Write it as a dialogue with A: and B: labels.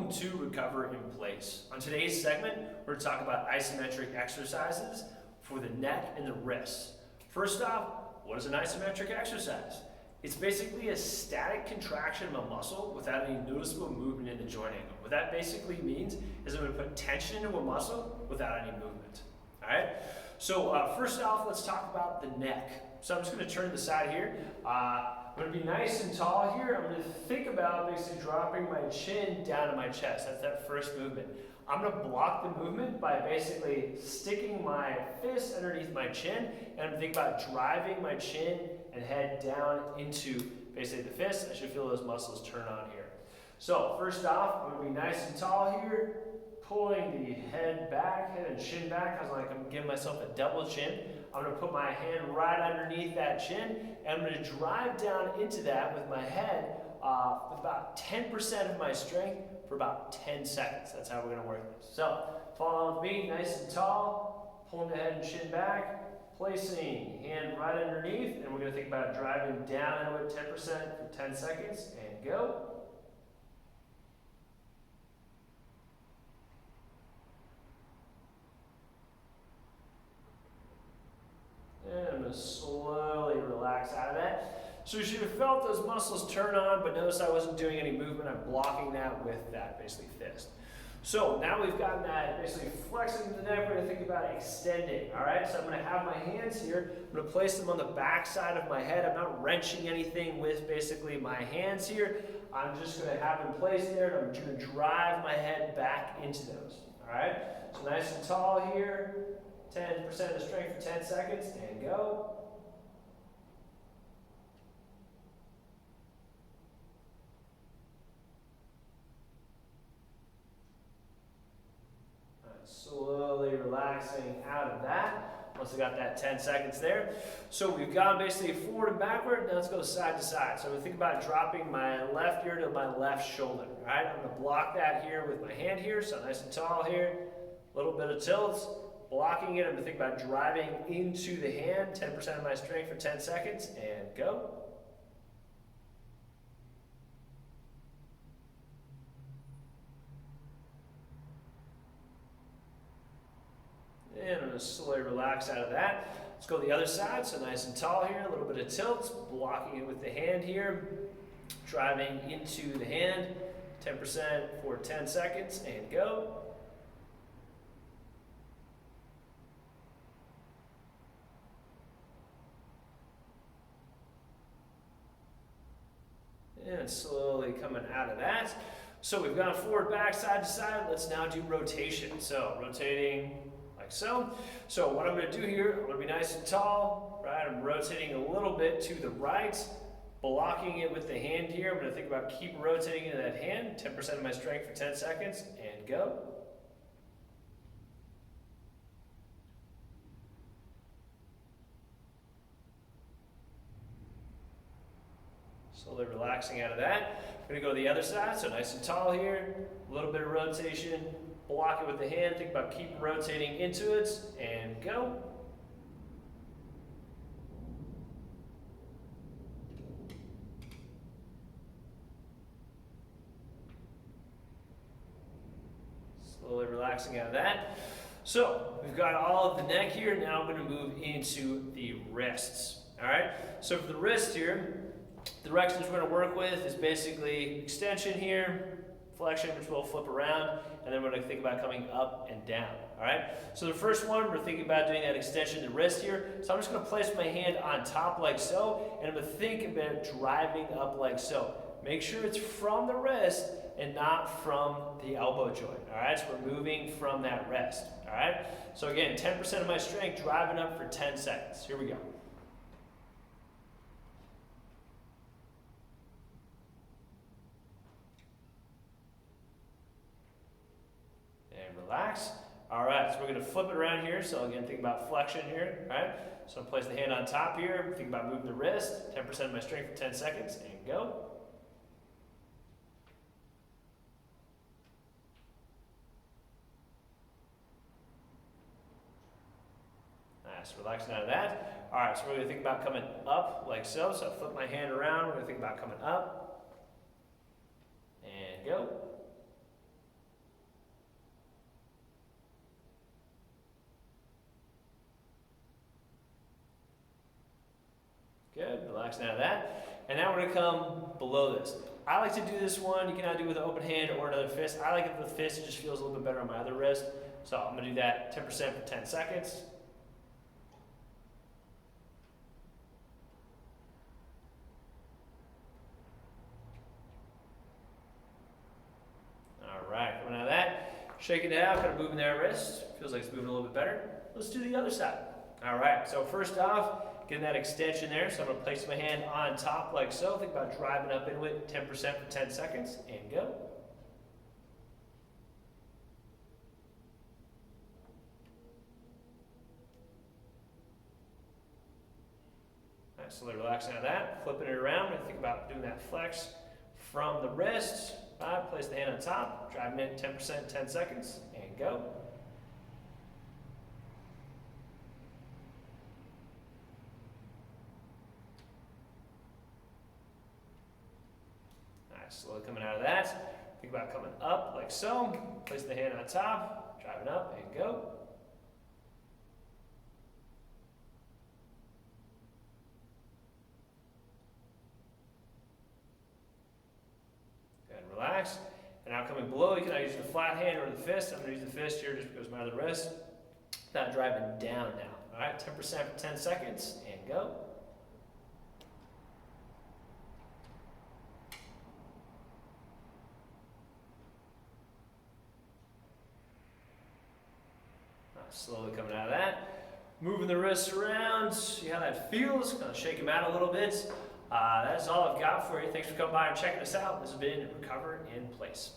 A: welcome to Recover in Place. On today's segment, we're going to talk about isometric exercises for the neck and the wrists. First off, what is an isometric exercise? It's basically a static contraction of a muscle without any noticeable movement in the joint angle. What that basically means is I'm going to put tension into a muscle without any movement. All right? So first off, let's talk about the neck. So I'm just going to turn to the side here. I'm going to be nice and tall here. I'm going to think about basically dropping my chin down to my chest. That's that first movement. I'm going to block the movement by basically sticking my fist underneath my chin, and I'm going to think about driving my chin and head down into basically the fist. I should feel those muscles turn on here. So first off, I'm going to be nice and tall here, pulling the head and chin back. I'm giving myself a double chin. I'm going to put my hand right underneath that chin, and I'm going to drive down into that with my head with about 10% of my strength for about 10 seconds. That's how we're going to work this. So follow along with me, nice and tall, pulling the head and chin back, placing hand right underneath, and we're going to think about driving down into it 10% for 10 seconds, and go. And I'm going to slowly relax out of that. So you should have felt those muscles turn on, but notice I wasn't doing any movement. I'm blocking that with that basically fist. So now we've gotten that basically flexing the neck. We're going to think about extending. All right, so I'm going to have my hands here. I'm going to place them on the back side of my head. I'm not wrenching anything with basically my hands here. I'm just going to have them placed there, and I'm going to drive my head back into those. All right, so nice and tall here. 10% of strength for 10 seconds, and go. Slowly relaxing out of that. Once I got that 10 seconds there. So we've gone basically forward and backward. Now let's go side to side. So we think about dropping my left ear to my left shoulder. All right, I'm going to block that here with my hand here. So nice and tall here. A little bit of tilts. Blocking it, I'm going to think about driving into the hand, 10% of my strength for 10 seconds, and go. And I'm going to slowly relax out of that. Let's go the other side, so nice and tall here, a little bit of tilts, blocking it with the hand here, driving into the hand, 10% for 10 seconds, and go. And slowly coming out of that. So we've gone forward, back, side to side. Let's now do rotation. So rotating like so. So what I'm going to do here, I'm going to be nice and tall, right? I'm rotating a little bit to the right, blocking it with the hand here. I'm going to think about keep rotating into that hand, 10% of my strength for 10 seconds, and go. Slowly relaxing out of that. I'm going to go to the other side, so nice and tall here. A little bit of rotation. Block it with the hand. Think about keep rotating into it, and go. Slowly relaxing out of that. So we've got all of the neck here. Now I'm going to move into the wrists. All right. So for the wrist here, the directions we're going to work with is basically extension here, flexion, which we'll flip around, and then we're going to think about coming up and down. All right. So the first one, we're thinking about doing that extension of the wrist here. So I'm just going to place my hand on top like so, and I'm going to think about driving up like so. Make sure it's from the wrist and not from the elbow joint. All right. So we're moving from that rest. All right. So again, 10% of my strength driving up for 10 seconds. Here we go. Relax. All right, so we're going to flip it around here. So again, think about flexion here. All right, so place the hand on top here. Think about moving the wrist. 10% of my strength for 10 seconds, and go. Nice, relaxing out of that. All right, so we're going to think about coming up like so. So I flip my hand around. We're going to think about coming up, and go. relaxing out of that. And now we're gonna come below this. I like to do this one, you can either do with an open hand or another fist. I like it with the fist, it just feels a little bit better on my other wrist. So I'm gonna do that 10% for 10 seconds. All right, coming out of that, shaking it out, kind of moving that wrist. Feels like it's moving a little bit better. Let's do the other side. All right, so first off, getting that extension there. So I'm gonna place my hand on top like so. Think about driving up into it, 10% for 10 seconds, and go. Nice, slowly relaxing out of that, flipping it around, and think about doing that flex from the wrist. Place the hand on top, driving it 10%, 10 seconds, and go. Nice, slowly coming out of that. Think about coming up like so, place the hand on top, driving up, and go. Relax. And now coming below, you can either use the flat hand or the fist. I'm going to use the fist here just because of my other wrist. Not driving down now. All right, 10% for 10 seconds, and go. Slowly coming out of that. Moving the wrists around. See how that feels. Kind of shake them out a little bit. That's all I've got for you. Thanks for coming by and checking us out. This has been Recover in Place.